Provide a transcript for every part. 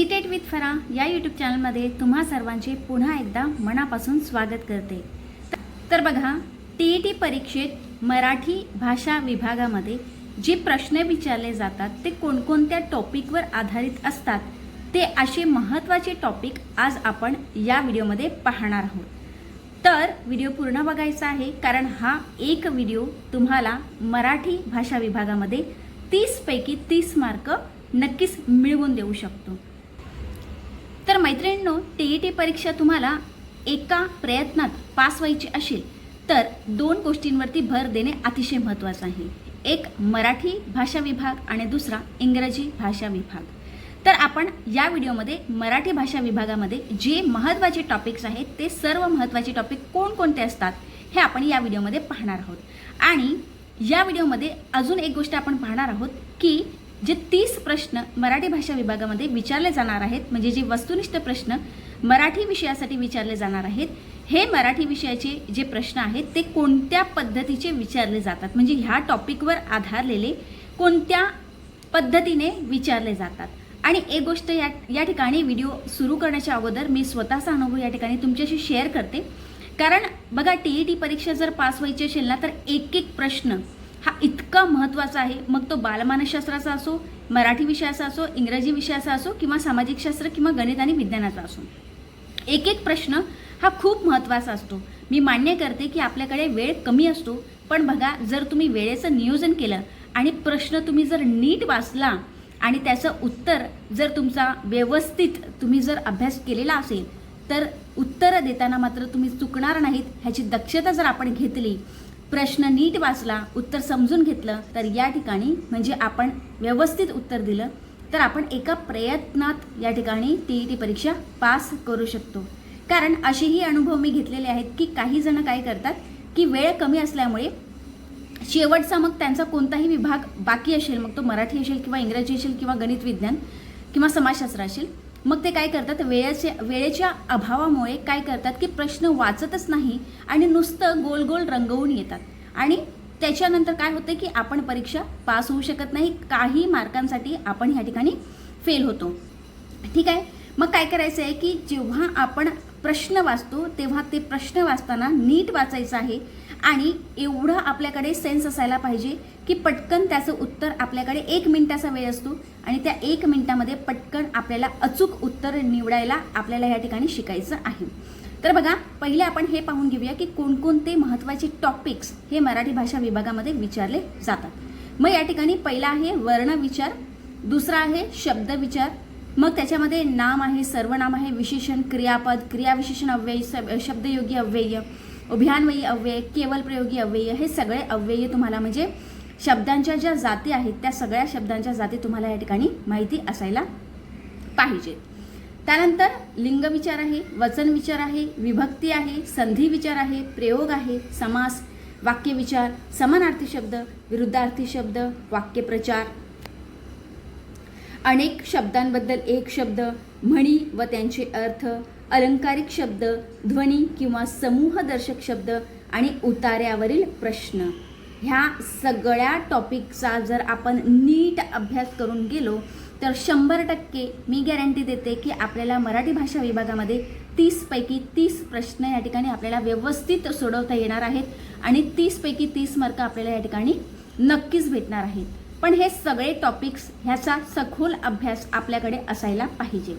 CTET with फरा या YouTube चॅनलमध्ये तुम्हा सर्वांचे पुन्हा एकदा मनापासून स्वागत करते। तर बघा, TET परीक्षेत मराठी भाषा विभागामध्ये जे प्रश्न विचारले जातात ते कोणकोणत्या टॉपिकवर आधारित असतात, ते असे महत्त्वाचे टॉपिक आज आपण या व्हिडिओमध्ये पाहणार आहोत। तर व्हिडिओ पूर्ण बघायचा आहे, कारण हा एक व्हिडिओ तुम्हाला मराठी भाषा विभागामध्ये 30 पैकी 30 मार्क नक्कीच मिळवून देऊ शकतो। तर मैत्रिणींनो, TET परीक्षा तुम्हाला एका प्रयत्नात पास व्हायची असेल तर दोन गोष्टींवरती भर देणे अतिशय महत्त्वाचं आहे। एक मराठी भाषा विभाग आणि दुसरा इंग्रजी भाषा विभाग। तर आपण या व्हिडिओमध्ये मराठी भाषा विभागामध्ये जे महत्त्वाचे टॉपिक्स आहेत ते सर्व महत्त्वाचे टॉपिक कोणकोणते असतात हे आपण या व्हिडिओमध्ये पाहणार आहोत। आणि या व्हिडिओमध्ये अजून एक गोष्ट आपण पाहणार आहोत की जे 30 प्रश्न मराठी भाषा विभागामध्ये विचारले जाणार आहेत, म्हणजे जे वस्तुनिष्ठ प्रश्न मराठी विषयासाठी विचारले जाणार आहेत, हे मराठी विषयाचे जे प्रश्न आहेत ते कोणत्या पद्धतीचे विचारले जातात, म्हणजे ह्या टॉपिकवर आधारलेले कोणत्या पद्धतीने विचारले जातात। आणि एक गोष्ट या ठिकाणी व्हिडिओ सुरू करण्याच्या अगोदर मी स्वतःचा अनुभव या ठिकाणी तुमच्याशी शेअर करते। कारण बघा, TET परीक्षा जर पास व्हायची असेल ना, तर एक एक प्रश्न हा इतका महत्त्वाचा आहे। मग तो बालमानसशास्त्राचा असो, मराठी विषयाचा असो, इंग्रजी विषयाचा असो किंवा सामाजिक शास्त्र किंवा गणित आणि विज्ञानाचा असो, एक एक प्रश्न हा खूप महत्त्वाचा असतो। मी मान्य करते की आपल्याकडे वेळ कमी असतो, पण बघा, जर तुम्ही वेळेचं नियोजन केलं आणि प्रश्न तुम्ही जर नीट वाचला आणि त्याचं उत्तर जर तुमचा व्यवस्थित तुम्ही जर अभ्यास केलेला असेल, तर उत्तरं देताना मात्र तुम्ही चुकणार नाहीत ह्याची दक्षता जर आपण घेतली, प्रश्न नीट वाचला, उत्तर समजून घेतलं, तर या ठिकाणी म्हणजे आपण व्यवस्थित उत्तर दिलं तर आपण एका प्रयत्नात या ठिकाणी TET परीक्षा पास करू शकतो। कारण असेही अनुभव मी घेतलेले आहेत की काही जण काय करतात की वेळ कमी असल्यामुळे शेवटचा मग त्यांचा कोणताही विभाग बाकी असेल, मग तो मराठी असेल किंवा इंग्रजी असेल किंवा गणित विज्ञान किंवा समाजशास्त्र असेल, मग ते काय करतात, वेळेच्या अभावामुळे काय करतात की प्रश्न वाचतच नाही आणि नुसतं गोल गोल रंगवून येतात आणि त्याच्यानंतर काय होतं की आपण परीक्षा पास होऊ शकत नाही, काही मार्कांसाठी आपण ह्या ठिकाणी फेल होतो। ठीक आहे, मग काय करायचं आहे की जेव्हा आपण प्रश्न वाचतो तेव्हा ते प्रश्न वाचताना नीट वाचायचं आहे आणि एवढं आपल्याकडे सेन्स असायला पाहिजे की पटकन त्याचं उत्तर, आपल्याकडे 1 मिनिटाचा वेळ असतो आणि त्या 1 मिनिटामध्ये पटकन आपल्याला अचूक उत्तर निवडायला आपल्याला या ठिकाणी शिकायचं आहे। तर बघा, पहिले आपण हे पाहून घेऊया की कोणकोणते महत्त्वाचे टॉपिक्स हे मराठी भाषा विभागामध्ये विचारले जातात। मग या ठिकाणी पहिला आहे वर्ण विचार, दुसरा आहे शब्द विचार, मग त्याच्यामध्ये नाम आहे, सर्वनाम आहे, विशेषण, क्रियापद, क्रियाविशेषण अव्यय, शब्दयोगी अव्यय, उभयान्वयी अव्यय, केवल प्रयोगी अव्यय, हे सगळे अव्यय तुम्हाला, म्हणजे शब्दांच्या ज्या जाती आहेत त्या सगळ्या शब्दांच्या जाती तुम्हाला या ठिकाणी माहिती असायला पाहिजे। त्यानंतर लिंग विचार आहे, वचन विचार आहे, विभक्ती आहे, संधी विचार आहे, प्रयोग आहे, समास, वाक्य विचार, समानार्थी शब्द, विरुद्धार्थी शब्द, वाक्यप्रचार, अनेक शब्दांबद्दल एक शब्द, म्हणी व त्यांचे अर्थ, अलंकारिक शब्द, ध्वनी किंवा समूहदर्शक शब्द आणि उतार्यावरील प्रश्न। ह्या सगळ्या टॉपिकचा जर आपण नीट अभ्यास करून गेलो तर 100% मी गॅरंटी देते की आपल्याला मराठी भाषा विभागामध्ये 30 पैकी 30 प्रश्न या ठिकाणी आपल्याला व्यवस्थित सोडवता येणार आहेत आणि 30 पैकी 30 मार्क आपल्याला या ठिकाणी नक्कीच भेटणार आहेत। पण हे सगळे टॉपिक्स, ह्याचा सखोल अभ्यास आपल्याकडे असायला पाहिजे।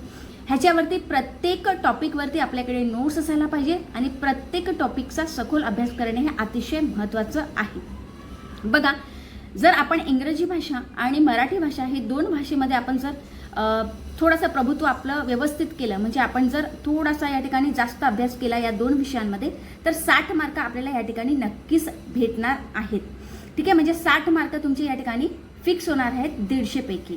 ह्याच्यावरती प्रत्येक टॉपिकवरती आपल्याकडे नोट्स असायला पाहिजे आणि प्रत्येक टॉपिकचा सखोल अभ्यास करणे हे अतिशय महत्त्वाचं आहे। बघा, जर आपण इंग्रजी भाषा आणि मराठी भाषा हे दोन भाषेमध्ये आपण जर थोडंसं प्रभुत्व आपलं व्यवस्थित केलं, म्हणजे आपण जर थोडासा या ठिकाणी जास्त अभ्यास केला या दोन विषयांमध्ये, तर 60 मार्क आपल्याला या ठिकाणी नक्कीच भेटणार आहेत। ठीक आहे, म्हणजे 60 मार्क तुमचे या ठिकाणी फिक्स होणार आहेत 150 पैकी।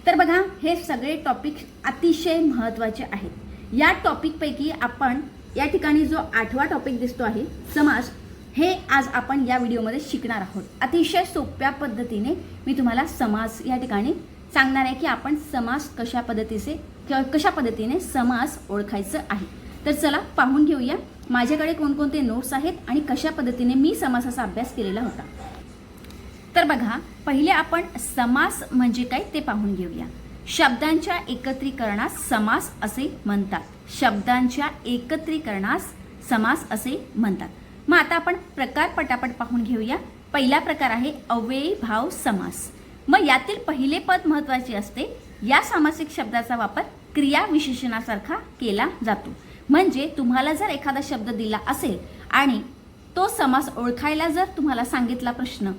तर बघा, हे सगळे टॉपिक अतिशय महत्त्वाचे आहेत। या टॉपिकपैकी आपण या ठिकाणी जो 8वा टॉपिक दिसतो आहे समास, हे आज आपण या व्हिडिओमध्ये शिकणार आहोत। अतिशय सोप्या पद्धतीने मी तुम्हाला समास या ठिकाणी सांगणार आहे की आपण समास कशा पद्धतीने समास ओळखायचं आहे। तर चला पाहून घेऊया माझ्याकडे कोणकोणते नोट्स आहेत आणि कशा पद्धतीने मी समासाचा अभ्यास केलेला होता। तर बघा, पहिले आपण समास म्हणजे काय ते पाहून घेऊया। शब्दांच्या एकत्रीकरणास समास असे म्हणतात. शब्दांच्या एकत्रीकरणास समास असे म्हणतात. मग आता आपण प्रकार पटापट पाहून घेऊया. पहिला प्रकार आहे अव्ययीभाव समास. मग यातील पहिले पद महत्त्वाचे असते. या सामासिक शब्दाचा वापर क्रिया विशेषणासारखा केला जातो. म्हणजे तुम्हाला जर एखादा शब्द दिला असेल आणि तो समास ओळखायला जर तुम्हाला सांगितला प्रश्न,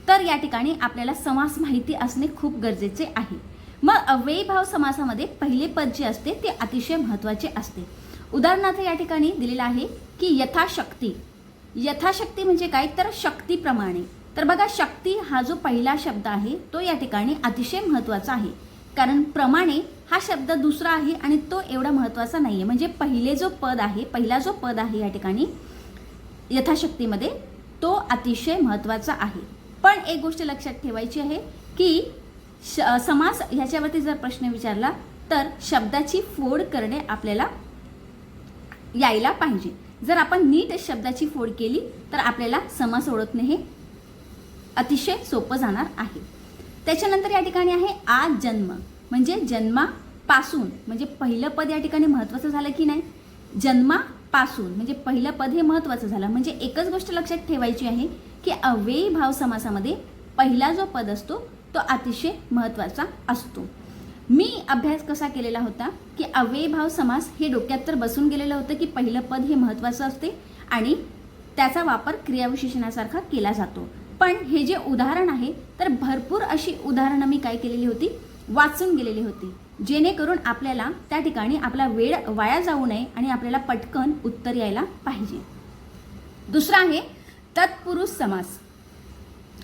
तर या ठिकाणी आपल्याला समास माहिती असणे खूप गरजेचे आहे. मग अव्ययीभाव समासामध्ये पहिले पद जे असते ते अतिशय महत्त्वाचे असते. उदाहरणार्थ या ठिकाणी दिलेलं आहे की यथाशक्ती. यथाशक्ती म्हणजे काय, तर शक्तीप्रमाणे. तर बघा, शक्ती हा जो पहिला शब्द आहे तो या ठिकाणी अतिशय महत्त्वाचा आहे. कारण प्रमाणे हा शब्द दुसरा आहे आणि तो एवढा महत्त्वाचा नाही आहे. म्हणजे पहिला जो पद आहे या ठिकाणी यथाशक्तीमध्ये तो अतिशय महत्त्वाचा आहे. पण एक गोष्ट लक्षात ठेवायची आहे की समास ह्याच्यावरती जर प्रश्न विचारला तर शब्दाची फोड करणे आपल्याला यायला पाहिजे. जर आपण नीट शब्दाची फोड केली तर आपल्याला समास ओळखणे हे अतिशय सोपं जाणार आहे. त्याच्यानंतर या ठिकाणी आहे आज जन्म. म्हणजे जन्मापासून, म्हणजे पहिलं पद या ठिकाणी महत्त्वाचं झालं की नाही. जन्मापासून म्हणजे पहिलं पद हे महत्त्वाचं झालं. म्हणजे एकच गोष्ट लक्षात ठेवायची आहे की अव्ययीभाव समासामध्ये पहिला जो पद असतो तो अतिशय महत्त्वाचा असतो. मी अभ्यास कसा केलेला होता की अव्ययीभाव समास हे डोक्यात तर बसून गेलेलं होतं की पहिलं पद हे महत्त्वाचं असते आणि त्याचा वापर क्रियाविशेषणासारखा केला जातो. पण हे जे उदाहरण आहे तर भरपूर अशी उदाहरणं मी काय केलेली होती, वाचून गेलेली होती, जेणेकरून आपल्याला त्या ठिकाणी आपला वेळ वाया जाऊ नये आणि आपल्याला पटकन उत्तर यायला पाहिजे. दुसरा आहे तत्पुरुष समास.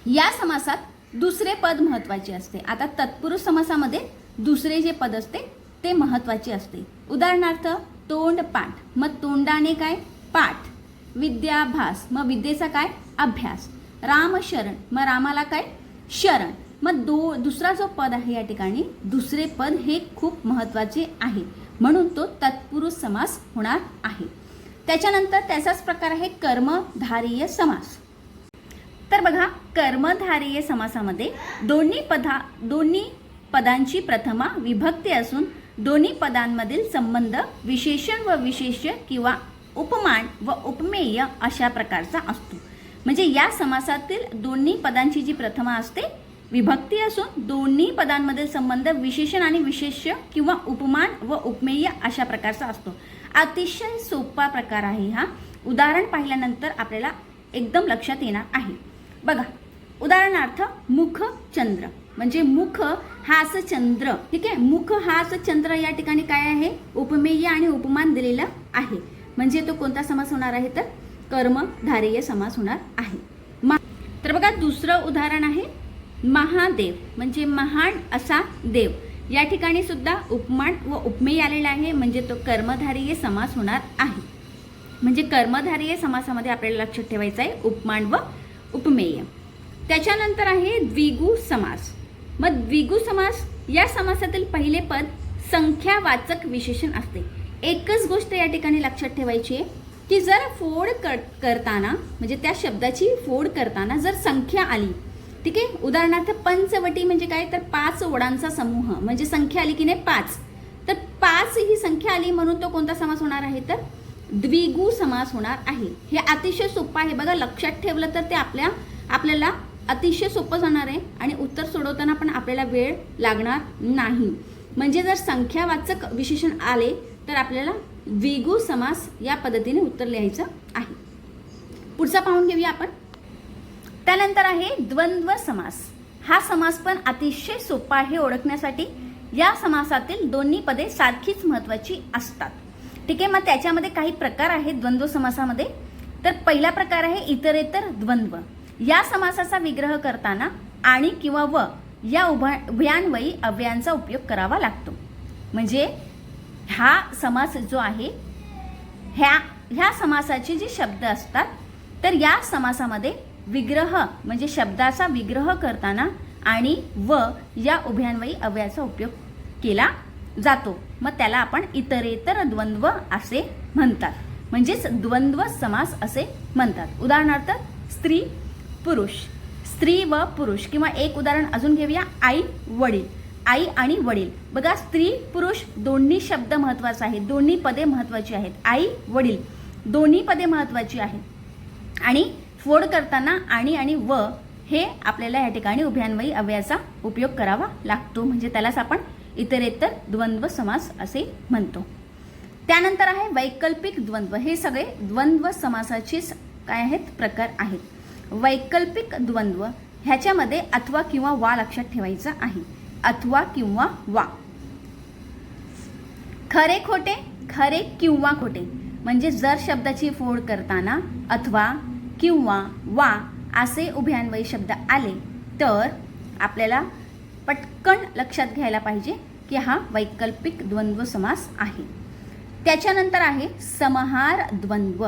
या समासात दुसरे पद महत्त्वाचे असते. आता तत्पुरुष समासामध्ये दुसरे जे पद असते ते महत्त्वाचे असते. उदाहरणार्थ तोंड पाठ. मग तोंडाने काय, पाठ. विद्याभ्यास. मग विद्येचा काय, अभ्यास. राम शरण. मग रामाला काय, शरण. मग दुसरा जो पद आहे या ठिकाणी दुसरे पद हे खूप महत्त्वाचे आहे, म्हणून तो तत्पुरुष समास होणार आहे. त्याच्यानंतर त्याचाच प्रकार आहे कर्मधारीय समास. तर बघा, कर्मधारीय समासामध्ये दोन्ही पदांची प्रथमा विभक्ती असून दोन्ही पदांमधील संबंध विशेषण व विशेष्य किंवा उपमान व उपमेय अशा प्रकारचा असतो. म्हणजे या समासातील दोन्ही पदांची जी प्रथमा असते विभक्ती असून दोन्ही पदांमधील संबंध विशेषण आणि विशेष्य किंवा उपमान व उपमेय अशा प्रकारचा असतो. अतिशय सोपा प्रकार आहे हा. उदाहरण पाहिल्यानंतर आपल्याला एकदम लक्षात येणार आहे. बघा, उदाहरणार्थ मुख चंद्र. म्हणजे मुख हा असं चंद्र, ठीक आहे. मुख हा असं चंद्र या ठिकाणी काय आहे, उपमेय आणि उपमान दिलेलं आहे. म्हणजे तो कोणता समास होणार आहे, तर कर्मधारीय समास होणार आहे. तर बघा, दुसरं उदाहरण आहे महादेव. म्हणजे महान असा देव. या ठिकाणी सुद्धा उपमान व उपमेय आलेला आहे, म्हणजे तो कर्मधारीय समास होणार आहे. म्हणजे कर्मधारीय समासामध्ये आपल्याला लक्षात ठेवायचं आहे उपमान व उपमेय. त्याच्यानंतर आहे द्विगु समास. मग द्विगु समास या समासातील पहिले पद संख्यावाचक विशेषण असते. एकच गोष्ट या ठिकाणी लक्षात ठेवायची आहे की जर फोड करताना, म्हणजे त्या शब्दाची फोड करताना जर संख्या आली, ठीक आहे. उदाहरणार्थ पंचवटी म्हणजे काय, तर 5 वडांचा समूह. म्हणजे संख्या आली की नाही 5, तर 5 ही संख्या आली म्हणून तो कोणता समास होणार आहे, तर द्विगु समास होणार आहे. हे अतिशय सोपं आहे. बघा, लक्षात ठेवलं तर ते आपल्याला अतिशय सोपं जाणार आहे आणि उत्तर सोडवताना पण आपल्याला वेळ लागणार नाही. म्हणजे जर संख्यावाचक विशेषण आले तर आपल्याला द्विगु समास या पद्धतीने उत्तर लिहायचं आहे. पुढचा पाहून घेऊया आपण. त्यानंतर आहे द्वंद्व समास. हा समास पण अतिशय सोपा आहे ओळखण्यासाठी. या समासातील दोन्ही पदे सारखीच महत्त्वाची असतात, ठीक आहे. मग त्याच्यामध्ये काही प्रकार आहेत द्वंद्व समासामध्ये. तर पहिला प्रकार आहे इतरेतर द्वंद्व. या समासाचा विग्रह करताना आणि किंवा व या उभयान्वयी अव्ययांचा उपयोग करावा लागतो. म्हणजे हा समास जो आहे, ह्या समासाचे जे शब्द असतात तर या समासामध्ये विग्रह म्हणजे शब्दाचा विग्रह करताना आणि व या उभयान्वयी अव्ययाचा उपयोग केला जातो. मग त्याला आपण इतरेतर द्वंद्व असे म्हणतात, म्हणजेच द्वंद्व समास असे म्हणतात. उदाहरणार्थ स्त्री पुरुष. स्त्री व पुरुष. किंवा एक उदाहरण अजून घेऊया, आई वडील. आई आणि वडील. बघा, स्त्री पुरुष दोन्ही शब्द महत्त्वाचे आहेत, दोन्ही पदे महत्त्वाची आहेत. आई वडील दोन्ही पदे महत्त्वाची आहेत. आणि फोड करताना आणि व हे आपल्याला या ठिकाणी उभयान्वयी अव्ययाचा उपयोग करावा लागतो, म्हणजे त्यालाच आपण इतरेतर द्वंद्व समास असे म्हणतो. त्यानंतर आहे वैकल्पिक द्वंद्व. हे सगळे द्वंद्व समासाचेच काय आहेत, प्रकार आहेत. वैकल्पिक द्वंद्व ह्याच्यामध्ये अथवा किंवा वा लक्षात ठेवायचं आहे. अथवा किंवा वा. खरे खोटे, खरे किंवा खोटे, म्हणजे जर शब्दाची फोड करताना अथवा किंवा वा असे उभयान्वयी शब्द आले तर आपल्याला पटकन लक्षात घ्यायला पाहिजे की हा वैकल्पिक द्वंद्व समास आहे. त्याच्यानंतर आहे समाहार द्वंद्व.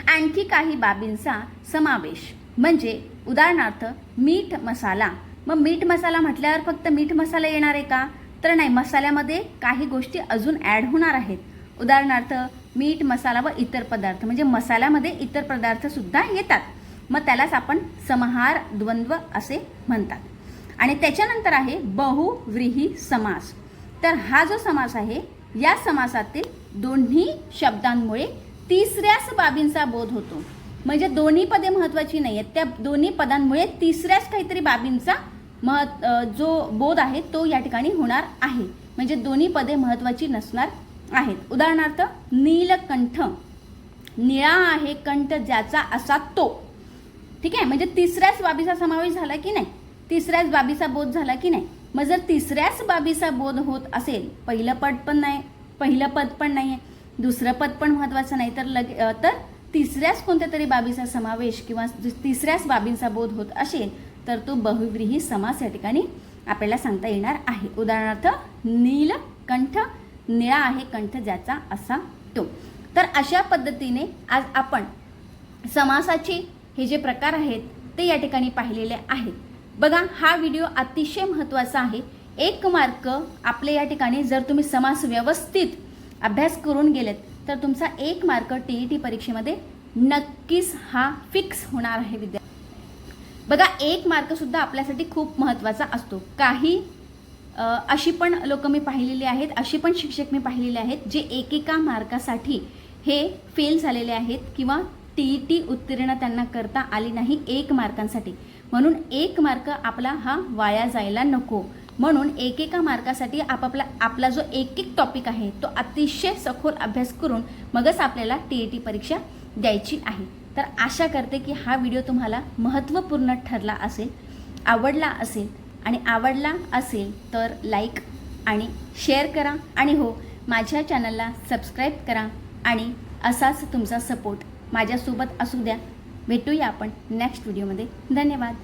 आणखी काही बाबींचा समावेश, म्हणजे उदाहरणार्थ मीठ मसाला. मग मीठ मसाला म्हटल्यावर फक्त मीठ मसाला येणार आहे का, तर नाही, मसाल्यामध्ये काही गोष्टी अजून ॲड होणार आहेत. उदाहरणार्थ मीठ मसाला व इतर पदार्थ, म्हणजे मसाल्यामध्ये इतर पदार्थ सुद्धा येतात, मग त्यालाच आपण समाहार द्वंद्व असे म्हणतात. आणि त्याच्यानंतर आहे बहुव्रीही समास. तर हा जो समास आहे या समासातील दोन्ही शब्दांमुळे तिसऱ्याच बाबींचा बोध होतो, म्हणजे दोन्ही पदे महत्त्वाची नाही आहेत, त्या दोन्ही पदांमुळे तिसऱ्याच काहीतरी बाबींचा जो बोध आहे तो या ठिकाणी होणार आहे, म्हणजे दोन्ही पदे महत्त्वाची नसणार आहेत. उदाहरणार्थ नीलकंठ, निळा आहे कंठ ज्याचा असा तो. ठीक आहे, म्हणजे तिसऱ्याच बाबीचा समावेश झाला की नाही, तिसऱ्याच बाबीचा बोध झाला की नाही. मग जर तिसऱ्याच बाबीचा बोध होत असेल, पहिलं पद पण नाही आहे, दुसरं पद पण महत्त्वाचं नाही, तर तिसऱ्याच कोणत्या तरी बाबीचा समावेश किंवा तिसऱ्याच बाबींचा बोध होत असेल तर तो बहुव्रीही समास या ठिकाणी आपल्याला सांगता येणार आहे. उदाहरणार्थ नीलकंठ, निळा आहे कंठ ज्याचा असा तो. तर अशा पद्धतीने आज आपण समासाचे हे जे प्रकार आहेत ते या ठिकाणी पाहिलेले आहेत. बघा, हा व्हिडिओ अतिशय महत्त्वाचा आहे. 1 मार्क आपले या ठिकाणी जर तुम्ही समास व्यवस्थित अभ्यास करून गेलेत तर तुमचा 1 मार्क TET परीक्षेमध्ये नक्कीच हा फिक्स होणार आहे विद्यार्थी. बघा, 1 मार्क सुद्धा आपल्यासाठी खूप महत्त्वाचा असतो. काही अशी पण लोक मी पाहिलेली आहेत, अशी पण शिक्षक मी पाहिलेले आहेत जे एकेका मार्कासाठी हे फेल झालेले आहेत किंवा TET उत्तीर्ण त्यांना करता आली नाही 1 मार्कांसाठी. म्हणून 1 मार्क आपला हा वाया जायला नको, म्हणून एकेका मार्कासाठी आपला जो एक टॉपिक आहे तो अतिशय सखोल अभ्यास करून मगच आपल्याला TET परीक्षा द्यायची आहे. तर आशा करते की हा व्हिडिओ तुम्हाला महत्त्वपूर्ण ठरला असेल, आवडला असेल, आणि आवडला असेल तर लाईक आणि शेअर करा, आणि हो, माझ्या चॅनलला सबस्क्राईब करा, आणि असाच तुमचा सपोर्ट माझ्यासोबत असू द्या. भेटूया आपण नेक्स्ट व्हिडिओमध्ये. धन्यवाद.